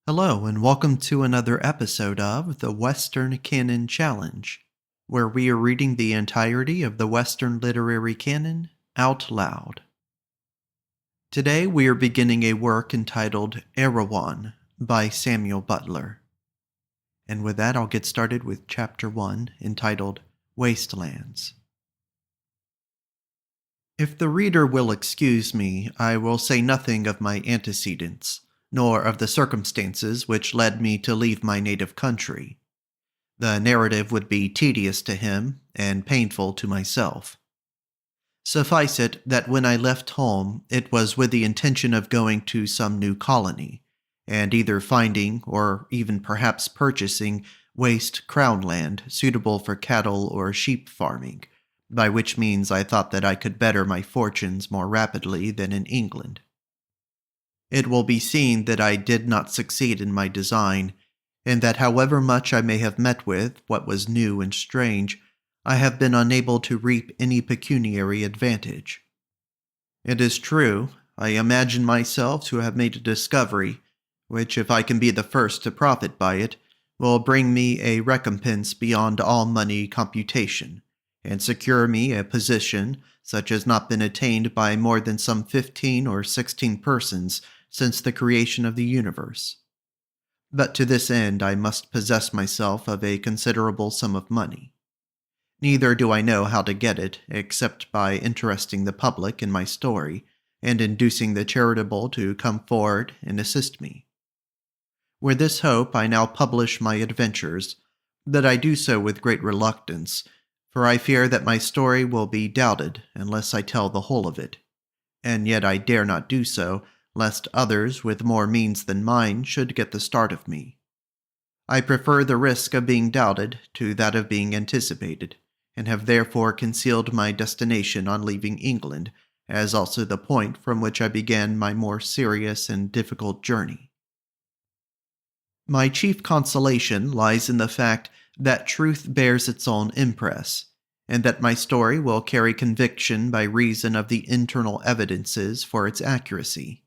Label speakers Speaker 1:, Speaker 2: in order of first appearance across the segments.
Speaker 1: Hello, and welcome to another episode of the Western Canon Challenge, where we are reading the entirety of the Western literary canon out loud. Today we are beginning a work entitled Erewhon by Samuel Butler. And with that, I'll get started with Chapter 1, entitled Wastelands. If the reader will excuse me, I will say nothing of my antecedents, nor of the circumstances which led me to leave my native country. The narrative would be tedious to him and painful to myself. Suffice it that when I left home, it was with the intention of going to some new colony, and either finding, or even perhaps purchasing, waste crown land suitable for cattle or sheep farming, by which means I thought that I could better my fortunes more rapidly than in England. It will be seen that I did not succeed in my design, and that however much I may have met with what was new and strange, I have been unable to reap any pecuniary advantage. It is true, I imagine myself to have made a discovery, which, if I can be the first to profit by it, will bring me a recompense beyond all money computation, and secure me a position such as not been attained by more than some 15 or 16 persons since the creation of the universe. But to this end I must possess myself of a considerable sum of money. Neither do I know how to get it, except by interesting the public in my story, and inducing the charitable to come forward and assist me. With this hope I now publish my adventures, but I do so with great reluctance, for I fear that my story will be doubted unless I tell the whole of it, and yet I dare not do so, lest others with more means than mine should get the start of me. I prefer the risk of being doubted to that of being anticipated, and have therefore concealed my destination on leaving England, as also the point from which I began my more serious and difficult journey. My chief consolation lies in the fact that truth bears its own impress, and that my story will carry conviction by reason of the internal evidences for its accuracy.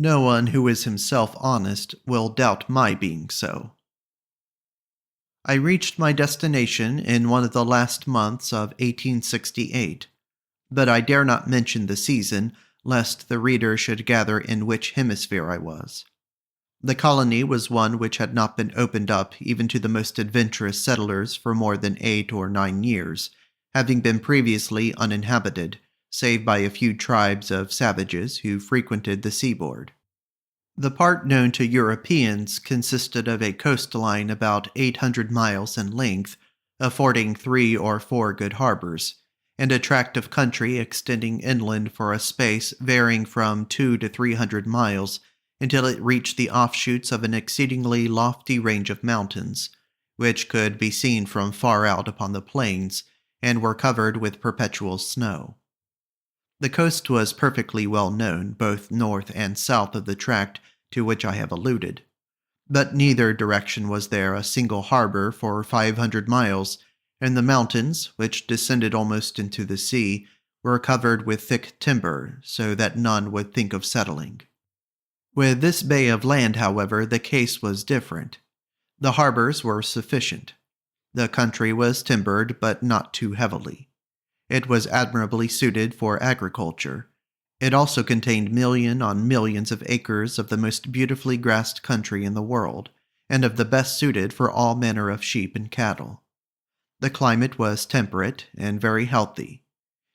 Speaker 1: No one who is himself honest will doubt my being so. I reached my destination in one of the last months of 1868, but I dare not mention the season, lest the reader should gather in which hemisphere I was. The colony was one which had not been opened up even to the most adventurous settlers for more than 8 or 9 years, having been previously uninhabited, save by a few tribes of savages who frequented the seaboard. The part known to Europeans consisted of a coastline about 800 miles in length, affording 3 or 4 good harbors, and a tract of country extending inland for a space varying from 200 to 300 miles until it reached the offshoots of an exceedingly lofty range of mountains, which could be seen from far out upon the plains, and were covered with perpetual snow. The coast was perfectly well known, both north and south of the tract to which I have alluded, but neither direction was there a single harbor for 500 miles, and the mountains, which descended almost into the sea, were covered with thick timber, so that none would think of settling. With this bay of land, however, the case was different. The harbors were sufficient. The country was timbered, but not too heavily. It was admirably suited for agriculture. It also contained million on millions of acres of the most beautifully grassed country in the world, and of the best suited for all manner of sheep and cattle. The climate was temperate and very healthy.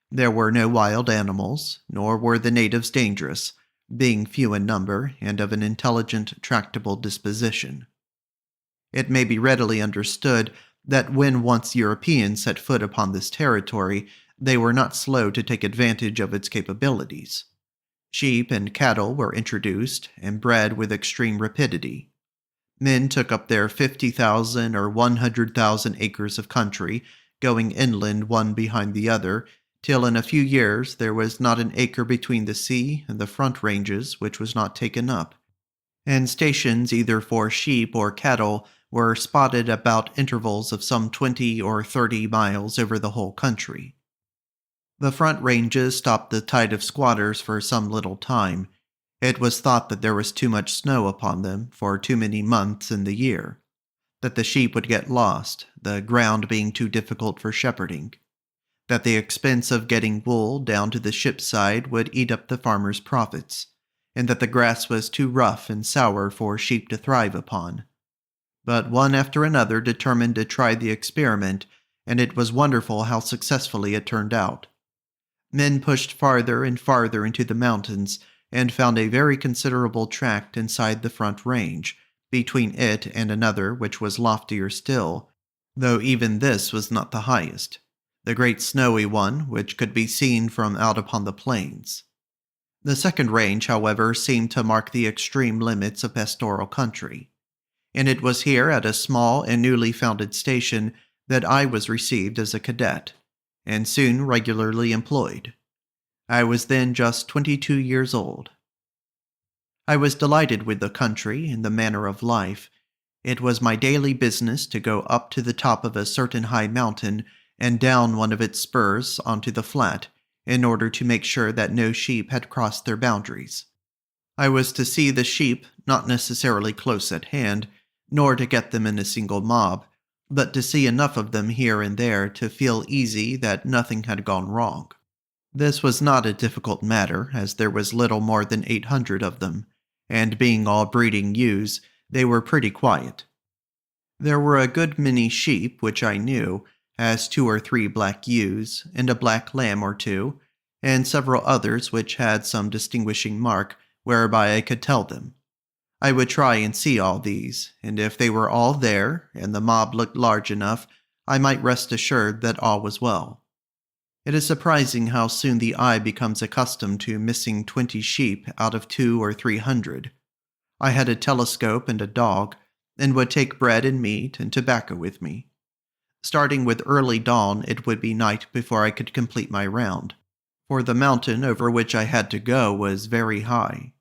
Speaker 1: There were no wild animals, nor were the natives dangerous, being few in number and of an intelligent, tractable disposition. It may be readily understood that when once Europeans set foot upon this territory, they were not slow to take advantage of its capabilities. Sheep and cattle were introduced and bred with extreme rapidity. Men took up their 50,000 or 100,000 acres of country, going inland one behind the other, till in a few years there was not an acre between the sea and the front ranges which was not taken up, and stations either for sheep or cattle were spotted about intervals of some 20 or 30 miles over the whole country. The front ranges stopped the tide of squatters for some little time, It was thought that there was too much snow upon them for too many months in the year, that the sheep would get lost, the ground being too difficult for shepherding, that the expense of getting wool down to the ship's side would eat up the farmer's profits, and that the grass was too rough and sour for sheep to thrive upon. But one after another determined to try the experiment, and it was wonderful how successfully it turned out. Men pushed farther and farther into the mountains, and found a very considerable tract inside the front range, between it and another which was loftier still, though even this was not the highest, the great snowy one which could be seen from out upon the plains. The second range, however, seemed to mark the extreme limits of pastoral country, and it was here at a small and newly founded station that I was received as a cadet, and soon regularly employed. I was then just 22 years old. I was delighted with the country and the manner of life. It was my daily business to go up to the top of a certain high mountain and down one of its spurs onto the flat, in order to make sure that no sheep had crossed their boundaries. I was to see the sheep, not necessarily close at hand, nor to get them in a single mob, but to see enough of them here and there to feel easy that nothing had gone wrong. This was not a difficult matter, as there was little more than 800 of them, and being all breeding ewes, they were pretty quiet. There were a good many sheep which I knew, as 2 or 3 black ewes, and a black lamb or 2, and several others which had some distinguishing mark whereby I could tell them. I would try and see all these, and if they were all there, and the mob looked large enough, I might rest assured that all was well. It is surprising how soon the eye becomes accustomed to missing 20 sheep out of 200 or 300. I had a telescope and a dog, and would take bread and meat and tobacco with me. Starting with early dawn, it would be night before I could complete my round, for the mountain over which I had to go was very high.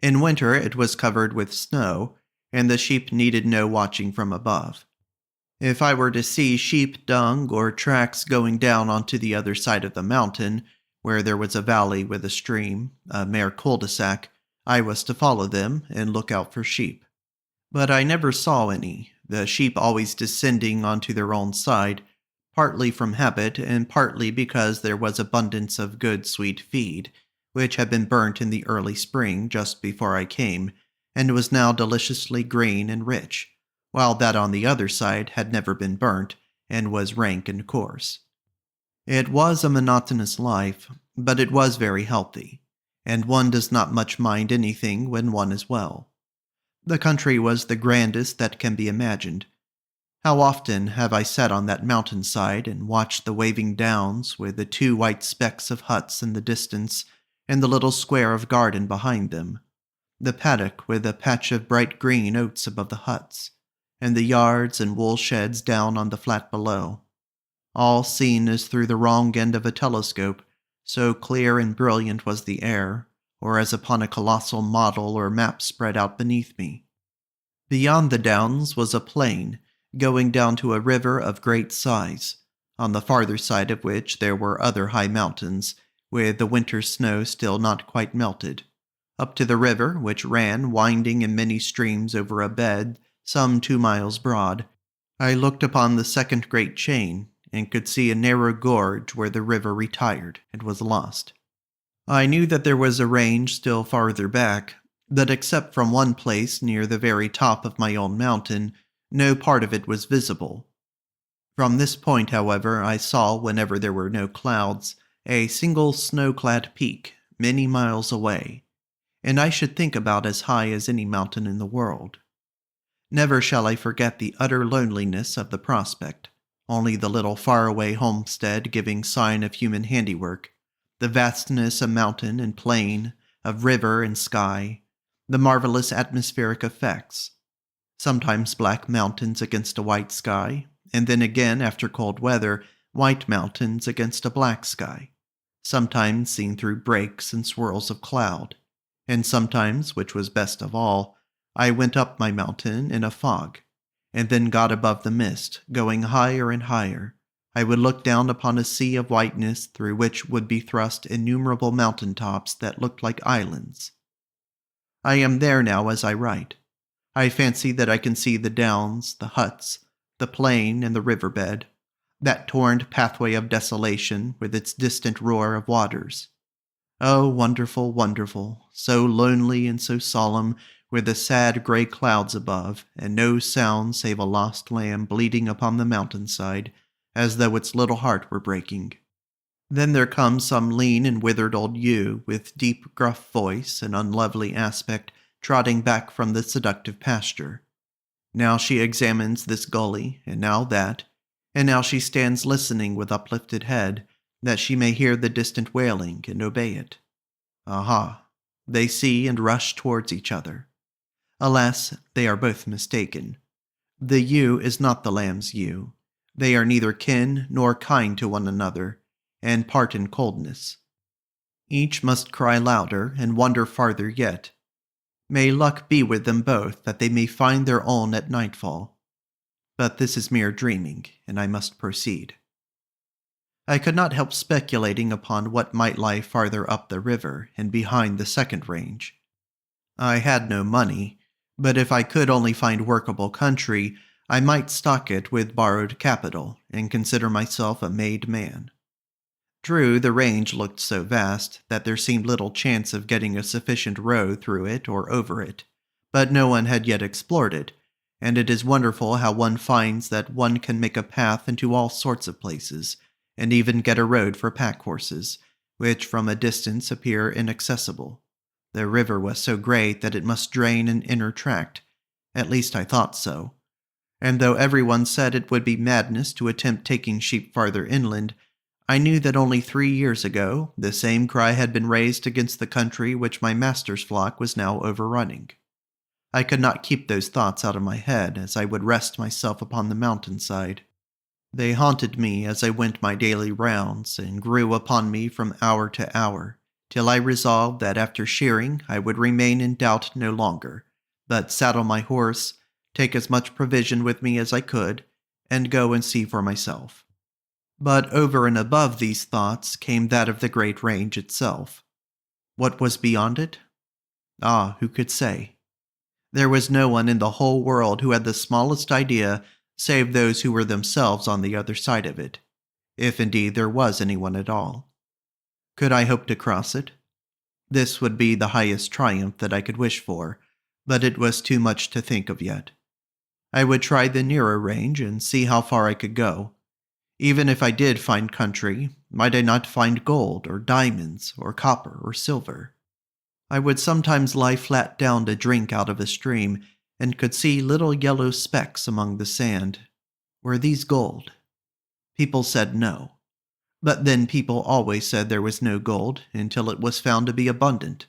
Speaker 1: In winter it was covered with snow, and the sheep needed no watching from above. If I were to see sheep dung or tracks going down onto the other side of the mountain, where there was a valley with a stream, a mere cul-de-sac, I was to follow them and look out for sheep. But I never saw any, the sheep always descending onto their own side, partly from habit and partly because there was abundance of good sweet feed, which had been burnt in the early spring just before I came, and was now deliciously green and rich, while that on the other side had never been burnt, and was rank and coarse. It was a monotonous life, but it was very healthy, and one does not much mind anything when one is well. The country was the grandest that can be imagined. How often have I sat on that mountainside and watched the waving downs with the 2 white specks of huts in the distance, and the little square of garden behind them, the paddock with a patch of bright green oats above the huts, and the yards and wool sheds down on the flat below, all seen as through the wrong end of a telescope, so clear and brilliant was the air, or as upon a colossal model or map spread out beneath me. Beyond the downs was a plain, going down to a river of great size, on the farther side of which there were other high mountains, with the winter snow still not quite melted, up to the river, which ran winding in many streams over a bed some 2 miles broad. I looked upon the second great chain, and could see a narrow gorge where the river retired and was lost. I knew that there was a range still farther back, that except from one place near the very top of my own mountain, no part of it was visible. From this point, however, I saw, whenever there were no clouds, a single snow-clad peak many miles away, and I should think about as high as any mountain in the world. Never shall I forget the utter loneliness of the prospect, only the little faraway homestead giving sign of human handiwork, the vastness of mountain and plain, of river and sky, the marvelous atmospheric effects, sometimes black mountains against a white sky, and then again, after cold weather, white mountains against a black sky, sometimes seen through breaks and swirls of cloud, and sometimes, which was best of all, I went up my mountain in a fog, and then got above the mist, going higher and higher. I would look down upon a sea of whiteness through which would be thrust innumerable mountain tops that looked like islands. I am there now as I write. I fancy that I can see the downs, the huts, the plain, and the riverbed, that torn pathway of desolation with its distant roar of waters. Oh, wonderful, wonderful, so lonely and so solemn, with the sad gray clouds above, and no sound save a lost lamb bleating upon the mountainside, as though its little heart were breaking. Then there comes some lean and withered old ewe, with deep, gruff voice and unlovely aspect, trotting back from the seductive pasture. Now she examines this gully, and now that, and now she stands listening with uplifted head, that she may hear the distant wailing and obey it. Aha! They see and rush towards each other. Alas, they are both mistaken. The ewe is not the lamb's ewe. They are neither kin nor kind to one another, and part in coldness. Each must cry louder and wonder farther yet. May luck be with them both, that they may find their own at nightfall. But this is mere dreaming, and I must proceed. I could not help speculating upon what might lie farther up the river and behind the second range. I had no money, but if I could only find workable country, I might stock it with borrowed capital and consider myself a made man. True, the range looked so vast that there seemed little chance of getting a sufficient road through it or over it, but no one had yet explored it, and it is wonderful how one finds that one can make a path into all sorts of places, and even get a road for pack horses, which from a distance appear inaccessible. The river was so great that it must drain an inner tract, at least I thought so, and though everyone said it would be madness to attempt taking sheep farther inland, I knew that only 3 years ago the same cry had been raised against the country which my master's flock was now overrunning. I could not keep those thoughts out of my head as I would rest myself upon the mountainside. They haunted me as I went my daily rounds, and grew upon me from hour to hour, till I resolved that after shearing I would remain in doubt no longer, but saddle my horse, take as much provision with me as I could, and go and see for myself. But over and above these thoughts came that of the great range itself. What was beyond it? Ah, who could say? There was no one in the whole world who had the smallest idea save those who were themselves on the other side of it, if indeed there was anyone at all. Could I hope to cross it? This would be the highest triumph that I could wish for, but it was too much to think of yet. I would try the nearer range and see how far I could go. Even if I did find country, might I not find gold or diamonds or copper or silver? I would sometimes lie flat down to drink out of a stream, and could see little yellow specks among the sand. Were these gold? People said no. But then people always said there was no gold until it was found to be abundant.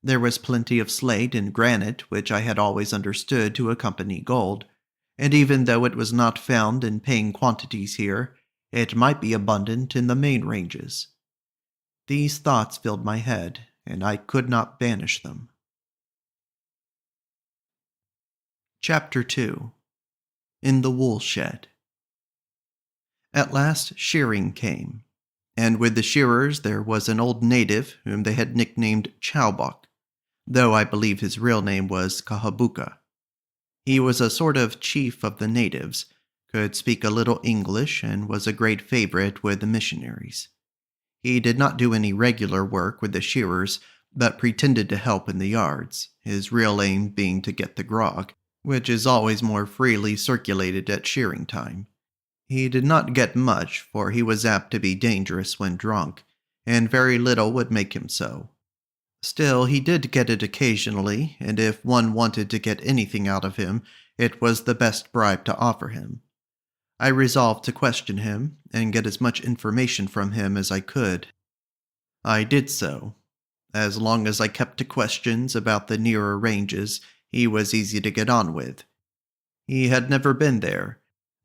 Speaker 1: There was plenty of slate and granite, which I had always understood to accompany gold, and even though it was not found in paying quantities here, it might be abundant in the main ranges. These thoughts filled my head, and I could not banish them. Chapter 2. In the Wool Shed. At last shearing came, and with the shearers there was an old native whom they had nicknamed Chowbok, though I believe his real name was Kahabuka. He was a sort of chief of the natives, could speak a little English, and was a great favorite with the missionaries. He did not do any regular work with the shearers, but pretended to help in the yards, his real aim being to get the grog, which is always more freely circulated at shearing time. He did not get much, for he was apt to be dangerous when drunk, and very little would make him so. Still, he did get it occasionally, and if one wanted to get anything out of him, it was the best bribe to offer him. I resolved to question him, and get as much information from him as I could. I did so. As long as I kept to questions about the nearer ranges, he was easy to get on with. He had never been there,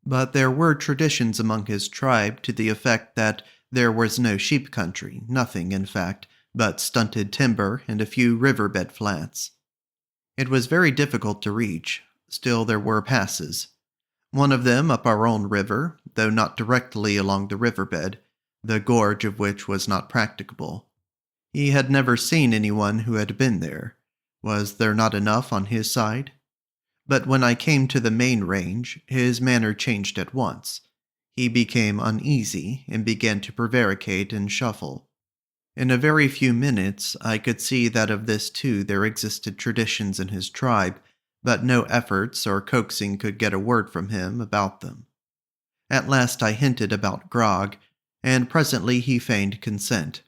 Speaker 1: but there were traditions among his tribe to the effect that there was no sheep country, nothing, in fact, but stunted timber and a few riverbed flats. It was very difficult to reach, still there were passes. One of them up our own river, though not directly along the riverbed, the gorge of which was not practicable. He had never seen anyone who had been there, Was there not enough on his side? But when I came to the main range, his manner changed at once. He became uneasy and began to prevaricate and shuffle. In a very few minutes, I could see that of this too there existed traditions in his tribe, but no efforts or coaxing could get a word from him about them. At last I hinted about grog, and presently he feigned consent.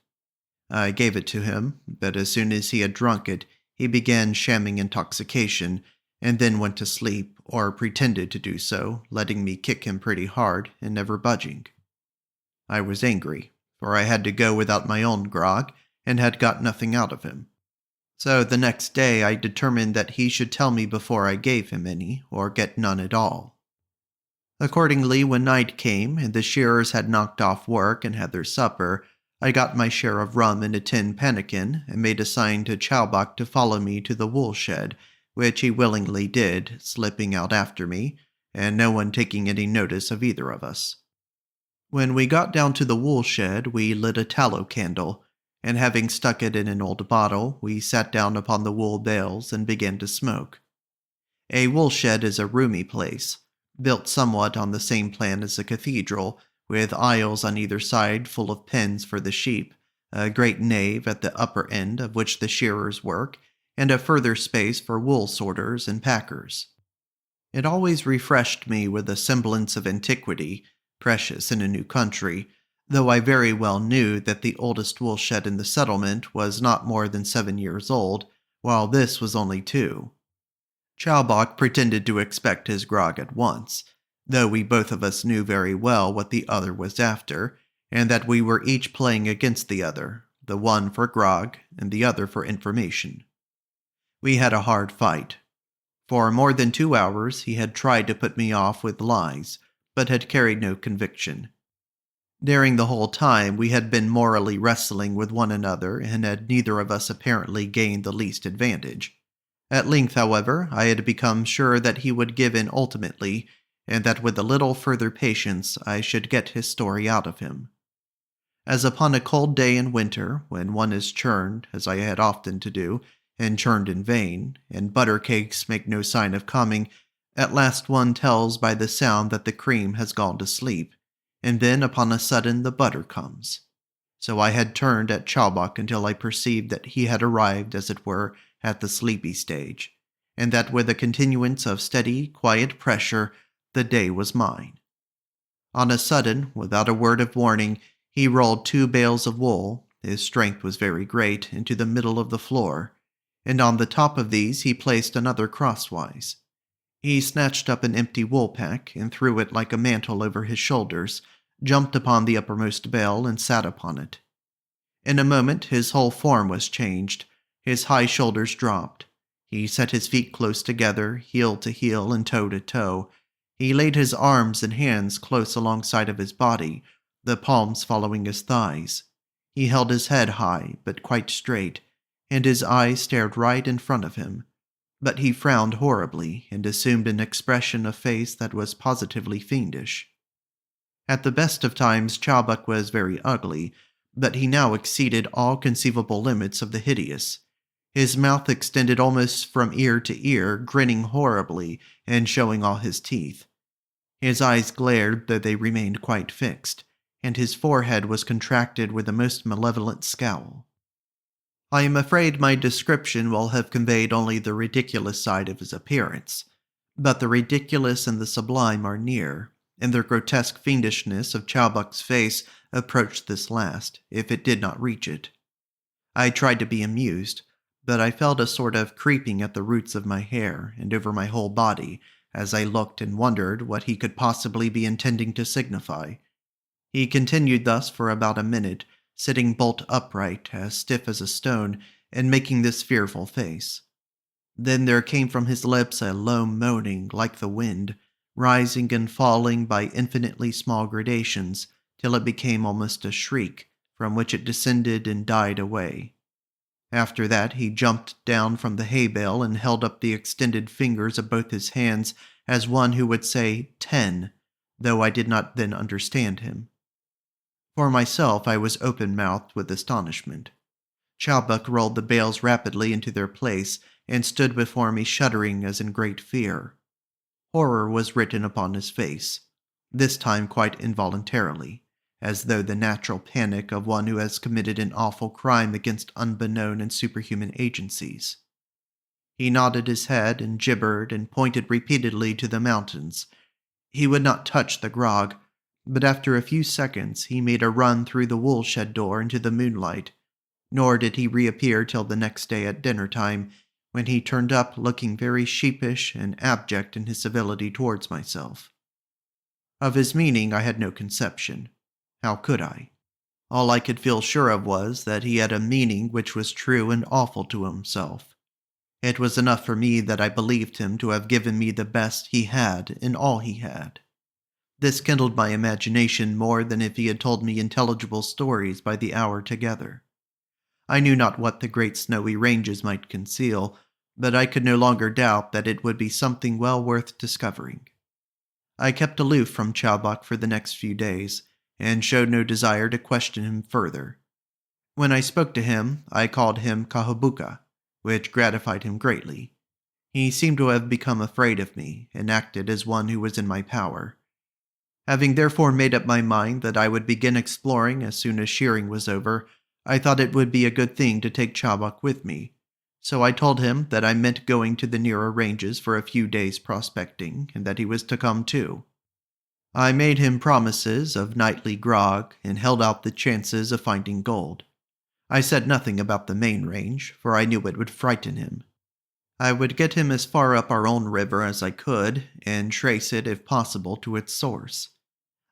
Speaker 1: I gave it to him, but as soon as he had drunk it, he began shamming intoxication, and then went to sleep, or pretended to do so, letting me kick him pretty hard and never budging. I was angry, for I had to go without my own grog, and had got nothing out of him. So the next day I determined that he should tell me before I gave him any, or get none at all. Accordingly, when night came, and the shearers had knocked off work and had their supper, I got my share of rum in a tin pannikin, and made a sign to Chowbok to follow me to the wool shed, which he willingly did, slipping out after me, and no one taking any notice of either of us. When we got down to the wool shed, we lit a tallow candle, and having stuck it in an old bottle, we sat down upon the wool bales and began to smoke. A wool shed is a roomy place, built somewhat on the same plan as a cathedral, with aisles on either side full of pens for the sheep, a great nave at the upper end of which the shearers work, and a further space for wool sorters and packers. It always refreshed me with a semblance of antiquity, precious in a new country, though I very well knew that the oldest wool shed in the settlement was not more than 7 years old, while this was only 2. Chowbok pretended to expect his grog at once, though we both of us knew very well what the other was after, and that we were each playing against the other, the one for grog and the other for information. We had a hard fight. For more than 2 hours he had tried to put me off with lies, but had carried no conviction. During the whole time we had been morally wrestling with one another, and had neither of us apparently gained the least advantage. At length, however, I had become sure that he would give in ultimately, and that with a little further patience I should get his story out of him. As upon a cold day in winter, when one is churned, as I had often to do, and churned in vain, and butter cakes make no sign of coming, at last one tells by the sound that the cream has gone to sleep, and then upon a sudden the butter comes. So I had turned at Chowbok until I perceived that he had arrived, as it were, at the sleepy stage, and that with a continuance of steady, quiet pressure, the day was mine. On a sudden, without a word of warning, he rolled 2 bales of wool, his strength was very great, into the middle of the floor, and on the top of these he placed another crosswise. He snatched up an empty wool pack, and threw it like a mantle over his shoulders, jumped upon the uppermost bale, and sat upon it. In a moment his whole form was changed, his high shoulders dropped. He set his feet close together, heel to heel and toe to toe. He laid his arms and hands close alongside of his body, the palms following his thighs. He held his head high, but quite straight, and his eyes stared right in front of him. But he frowned horribly, and assumed an expression of face that was positively fiendish. At the best of times Chowbok was very ugly, but he now exceeded all conceivable limits of the hideous. His mouth extended almost from ear to ear, grinning horribly, and showing all his teeth. His eyes glared, though they remained quite fixed, and his forehead was contracted with a most malevolent scowl. I am afraid my description will have conveyed only the ridiculous side of his appearance, but the ridiculous and the sublime are near, and the grotesque fiendishness of Chowbok's face approached this last, if it did not reach it. I tried to be amused, but I felt a sort of creeping at the roots of my hair and over my whole body, as I looked and wondered what he could possibly be intending to signify. He continued thus for about a minute, sitting bolt upright, as stiff as a stone, and making this fearful face. Then there came from his lips a low moaning like the wind, rising and falling by infinitely small gradations, till it became almost a shriek, from which it descended and died away. After that he jumped down from the hay bale and held up the extended fingers of both his hands as one who would say 10, though I did not then understand him. For myself, I was open-mouthed with astonishment. Chowbok rolled the bales rapidly into their place, and stood before me shuddering as in great fear. Horror was written upon his face, this time quite involuntarily, as though the natural panic of one who has committed an awful crime against unbeknown and superhuman agencies. He nodded his head and gibbered and pointed repeatedly to the mountains. He would not touch the grog, but after a few seconds he made a run through the woolshed door into the moonlight, nor did he reappear till the next day at dinner-time, when he turned up looking very sheepish and abject in his civility towards myself. Of his meaning I had no conception. How could I? All I could feel sure of was that he had a meaning which was true and awful to himself. It was enough for me that I believed him to have given me the best he had in all he had. This kindled my imagination more than if he had told me intelligible stories by the hour together. I knew not what the great snowy ranges might conceal, but I could no longer doubt that it would be something well worth discovering. I kept aloof from Chowbok for the next few days, and showed no desire to question him further. When I spoke to him, I called him Kahabuka, which gratified him greatly. He seemed to have become afraid of me, and acted as one who was in my power. Having therefore made up my mind that I would begin exploring as soon as shearing was over, I thought it would be a good thing to take Chowbok with me, so I told him that I meant going to the nearer ranges for a few days prospecting, and that he was to come too. I made him promises of nightly grog, and held out the chances of finding gold. I said nothing about the main range, for I knew it would frighten him. I would get him as far up our own river as I could, and trace it, if possible, to its source.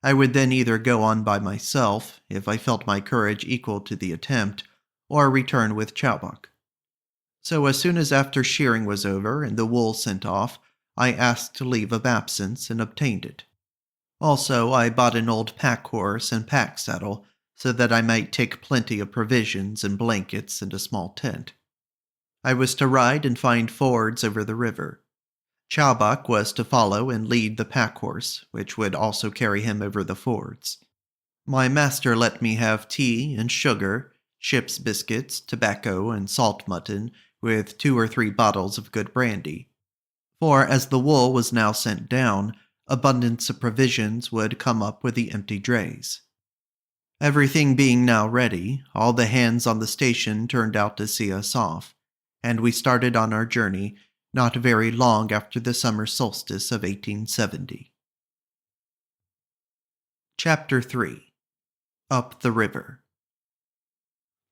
Speaker 1: I would then either go on by myself, if I felt my courage equal to the attempt, or return with Chowbok. So as soon as after shearing was over and the wool sent off, I asked leave of absence and obtained it. Also, I bought an old pack-horse and pack-saddle, so that I might take plenty of provisions and blankets and a small tent. I was to ride and find fords over the river. Chowbok was to follow and lead the pack-horse, which would also carry him over the fords. My master let me have tea and sugar, ship's biscuits, tobacco, and salt mutton, with 2 or 3 bottles of good brandy. For as the wool was now sent down, abundance of provisions would come up with the empty drays. Everything being now ready, all the hands on the station turned out to see us off, and we started on our journey not very long after the summer solstice of 1870. Chapter 3. Up the River.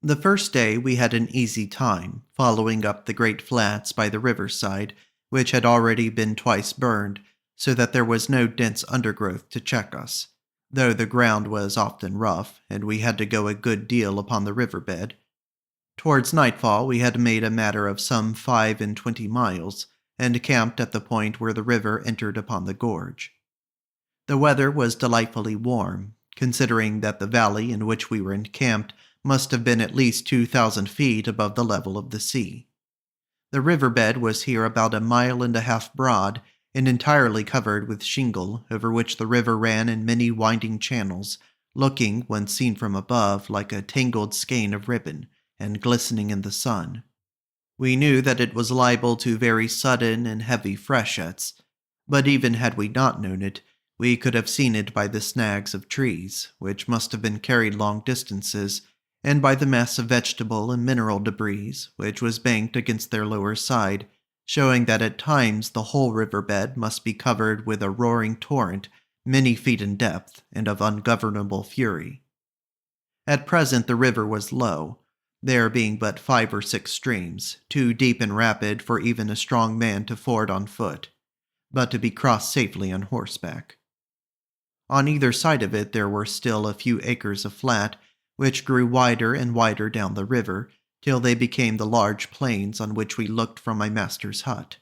Speaker 1: The first day we had an easy time, following up the great flats by the riverside, which had already been twice burned, so that there was no dense undergrowth to check us, though the ground was often rough, and we had to go a good deal upon the riverbed. Towards nightfall we had made a matter of some 25 miles, and camped at the point where the river entered upon the gorge. The weather was delightfully warm, considering that the valley in which we were encamped must have been at least 2,000 feet above the level of the sea. The riverbed was here about 1.5 miles broad, and entirely covered with shingle, over which the river ran in many winding channels, looking, when seen from above, like a tangled skein of ribbon, and glistening in the sun. We knew that it was liable to very sudden and heavy freshets, but even had we not known it, we could have seen it by the snags of trees, which must have been carried long distances, and by the mass of vegetable and mineral debris, which was banked against their lower side, showing that at times the whole riverbed must be covered with a roaring torrent many feet in depth and of ungovernable fury. At present the river was low, there being but 5 or 6 streams, too deep and rapid for even a strong man to ford on foot, but to be crossed safely on horseback. On either side of it there were still a few acres of flat, which grew wider and wider down the river, till they became the large plains on which we looked from my master's hut.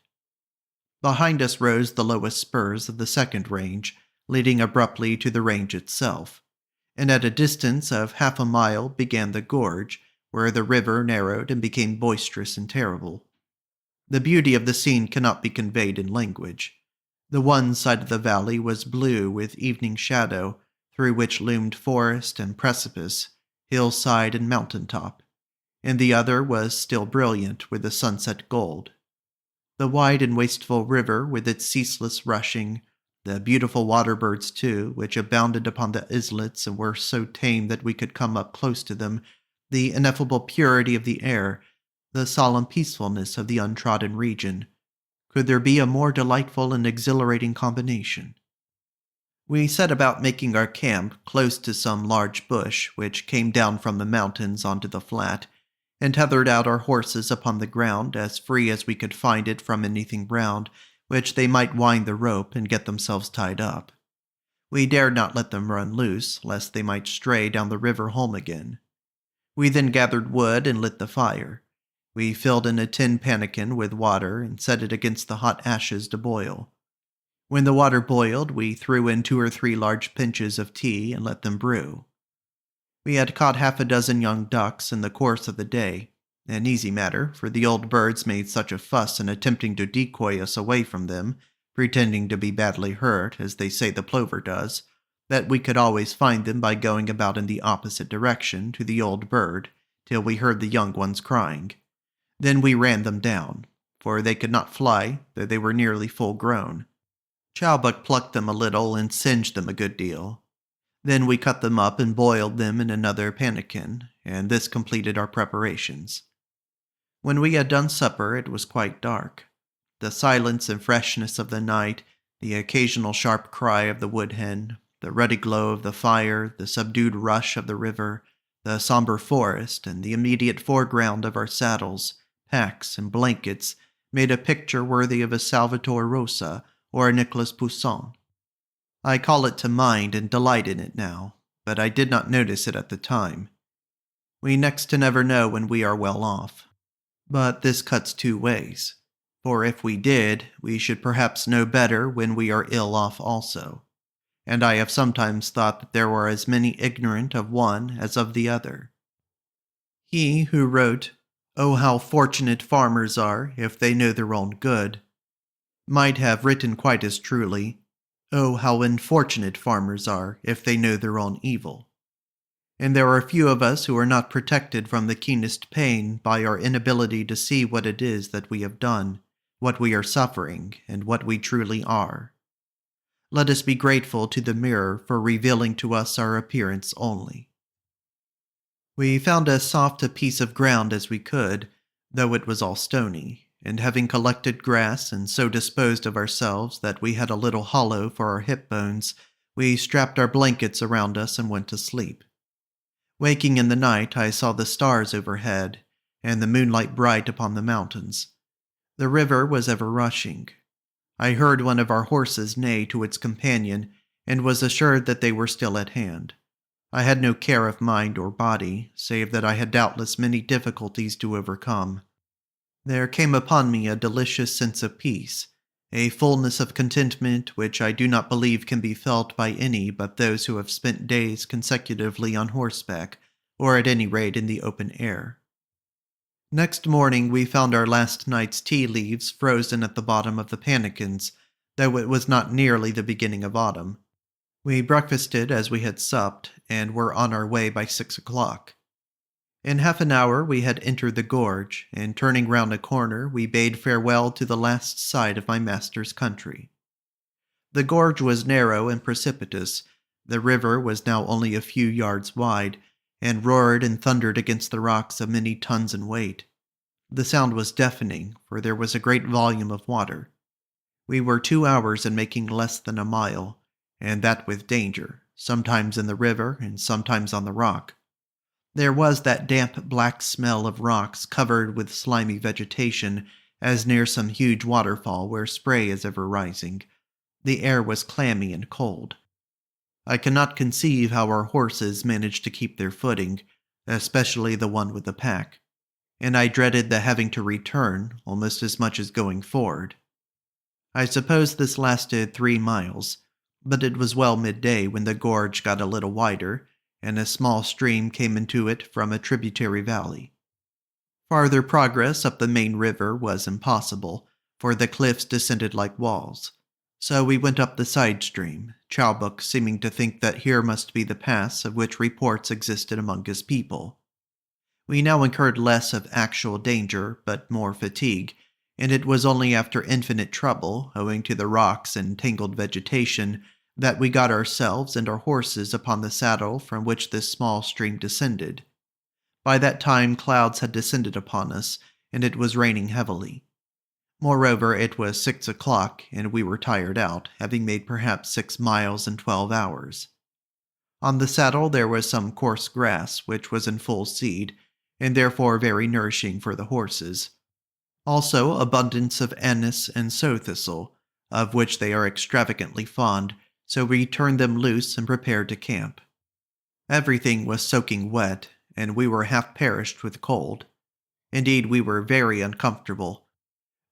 Speaker 1: Behind us rose the lowest spurs of the second range, leading abruptly to the range itself, and at a distance of 1/2 mile began the gorge, where the river narrowed and became boisterous and terrible. The beauty of the scene cannot be conveyed in language. The one side of the valley was blue with evening shadow, through which loomed forest and precipice, hillside and mountain top, and the other was still brilliant with the sunset gold, The wide and wasteful river with its ceaseless rushing, the beautiful water birds too, which abounded upon the islets and were so tame that we could come up close to them, the ineffable purity of the air, the solemn peacefulness of the untrodden region. Could there be a more delightful and exhilarating combination? We set about making our camp close to some large bush which came down from the mountains onto the flat, and tethered out our horses upon the ground as free as we could find it from anything round, which they might wind the rope and get themselves tied up. We dared not let them run loose, lest they might stray down the river home again. We then gathered wood and lit the fire. We filled in a tin pannikin with water and set it against the hot ashes to boil. When the water boiled, we threw in 2 or 3 large pinches of tea and let them brew. We had caught half a dozen young ducks in the course of the day, an easy matter, for the old birds made such a fuss in attempting to decoy us away from them, pretending to be badly hurt, as they say the plover does, that we could always find them by going about in the opposite direction to the old bird, till we heard the young ones crying. Then we ran them down, for they could not fly, though they were nearly full grown. Chowbuck plucked them a little and singed them a good deal. Then we cut them up and boiled them in another pannikin, and this completed our preparations. When we had done supper, it was quite dark. The silence and freshness of the night, the occasional sharp cry of the wood-hen, the ruddy glow of the fire, the subdued rush of the river, the somber forest, and the immediate foreground of our saddles, packs, and blankets made a picture worthy of a Salvator Rosa or a Nicolas Poussin. I call it to mind and delight in it now, but I did not notice it at the time. We next to never know when we are well off. But this cuts 2 ways, for if we did, we should perhaps know better when we are ill off also, and I have sometimes thought that there were as many ignorant of one as of the other. He who wrote, "Oh, how fortunate farmers are if they know their own good," might have written quite as truly, "Oh, how unfortunate farmers are if they know their own evil." And there are few of us who are not protected from the keenest pain by our inability to see what it is that we have done, what we are suffering, and what we truly are. Let us be grateful to the mirror for revealing to us our appearance only. We found as soft a piece of ground as we could, though it was all stony, and having collected grass and so disposed of ourselves that we had a little hollow for our hip bones, we strapped our blankets around us and went to sleep. Waking in the night, I saw the stars overhead, and the moonlight bright upon the mountains. The river was ever rushing. I heard one of our horses neigh to its companion, and was assured that they were still at hand. I had no care of mind or body, save that I had doubtless many difficulties to overcome. There came upon me a delicious sense of peace, a fullness of contentment which I do not believe can be felt by any but those who have spent days consecutively on horseback, or at any rate in the open air. Next morning we found our last night's tea leaves frozen at the bottom of the pannikins, though it was not nearly the beginning of autumn. We breakfasted as we had supped, and were on our way by 6 o'clock. In half an hour we had entered the gorge, and turning round a corner, we bade farewell to the last sight of my master's country. The gorge was narrow and precipitous. The river was now only a few yards wide, and roared and thundered against the rocks of many tons in weight. The sound was deafening, for there was a great volume of water. We were 2 hours in making less than a mile, and that with danger, sometimes in the river and sometimes on the rock. There was that damp black smell of rocks covered with slimy vegetation, as near some huge waterfall where spray is ever rising. The air was clammy and cold. I cannot conceive how our horses managed to keep their footing, especially the one with the pack, and I dreaded the having to return almost as much as going forward. I suppose this lasted 3 miles, but it was well midday when the gorge got a little wider, and a small stream came into it from a tributary valley. Farther progress up the main river was impossible, for the cliffs descended like walls. So we went up the side stream, Chowbuck seeming to think that here must be the pass of which reports existed among his people. We now incurred less of actual danger, but more fatigue, and it was only after infinite trouble, owing to the rocks and tangled vegetation, that we got ourselves and our horses upon the saddle from which this small stream descended. By that time clouds had descended upon us, and it was raining heavily. Moreover, it was 6 o'clock, and we were tired out, having made perhaps 6 miles in 12 hours. On the saddle there was some coarse grass, which was in full seed, and therefore very nourishing for the horses. Also abundance of anise and sow thistle, of which they are extravagantly fond, so we turned them loose and prepared to camp. Everything was soaking wet, and we were half perished with cold. Indeed, we were very uncomfortable.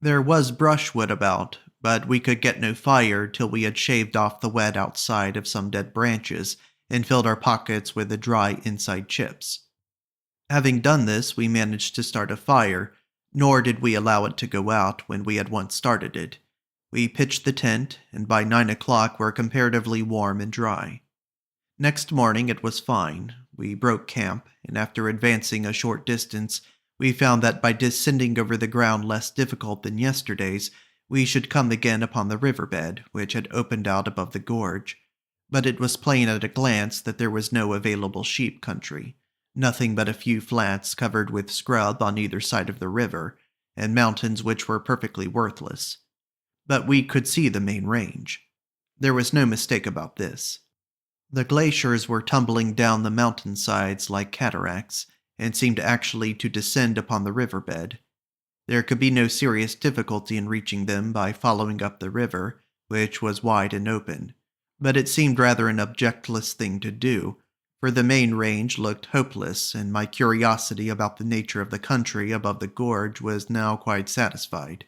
Speaker 1: There was brushwood about, but we could get no fire till we had shaved off the wet outside of some dead branches and filled our pockets with the dry inside chips. Having done this, we managed to start a fire, nor did we allow it to go out when we had once started it. We pitched the tent, and by 9 o'clock were comparatively warm and dry. Next morning it was fine. We broke camp, and after advancing a short distance, we found that by descending over the ground less difficult than yesterday's, we should come again upon the riverbed, which had opened out above the gorge. But it was plain at a glance that there was no available sheep country, nothing but a few flats covered with scrub on either side of the river, and mountains which were perfectly worthless. But we could see the main range. There was no mistake about this. The glaciers were tumbling down the mountainsides like cataracts, and seemed actually to descend upon the riverbed. There could be no serious difficulty in reaching them by following up the river, which was wide and open, but it seemed rather an objectless thing to do, for the main range looked hopeless, and my curiosity about the nature of the country above the gorge was now quite satisfied.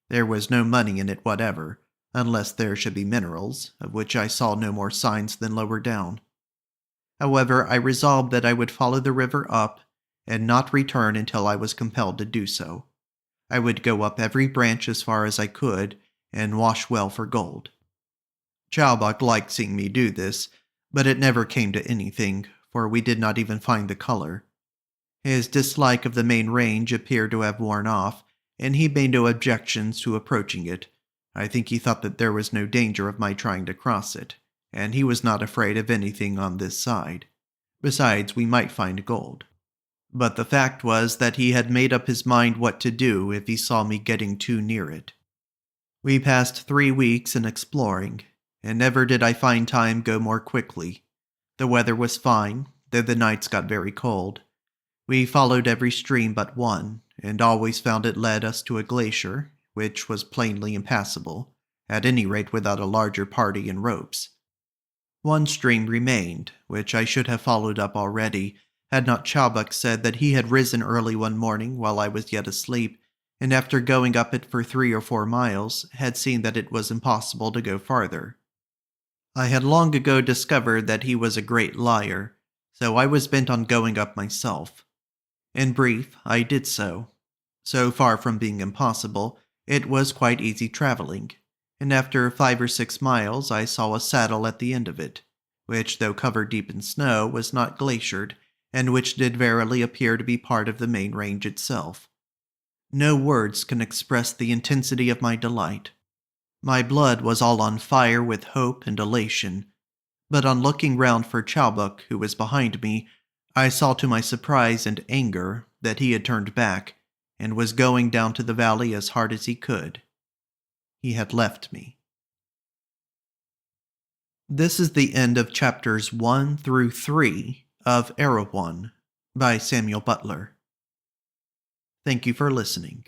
Speaker 1: There was no money in it whatever, unless there should be minerals, of which I saw no more signs than lower down. However, I resolved that I would follow the river up, and not return until I was compelled to do so. I would go up every branch as far as I could, and wash well for gold. Chowbok liked seeing me do this, but it never came to anything, for we did not even find the color. His dislike of the main range appeared to have worn off, and he made no objections to approaching it. I think he thought that there was no danger of my trying to cross it, and he was not afraid of anything on this side. Besides, we might find gold. But the fact was that he had made up his mind what to do if he saw me getting too near it. We passed 3 weeks in exploring, and never did I find time go more quickly. The weather was fine, though the nights got very cold. We followed every stream but one, and always found it led us to a glacier, which was plainly impassable, at any rate without a larger party and ropes. One stream remained, which I should have followed up already, had not Chowbok said that he had risen early one morning while I was yet asleep, and after going up it for 3 or 4 miles, had seen that it was impossible to go farther. I had long ago discovered that he was a great liar, so I was bent on going up myself. In brief, I did so. So far from being impossible, it was quite easy traveling, and after 5 or 6 miles I saw a saddle at the end of it, which, though covered deep in snow, was not glaciered, and which did verily appear to be part of the main range itself. No words can express the intensity of my delight. My blood was all on fire with hope and elation, but on looking round for Chowbok, who was behind me, I saw to my surprise and anger that he had turned back, and was going down to the valley as hard as he could. He had left me. This is the end of chapters 1 through 3 of Erewhon by Samuel Butler. Thank you for listening.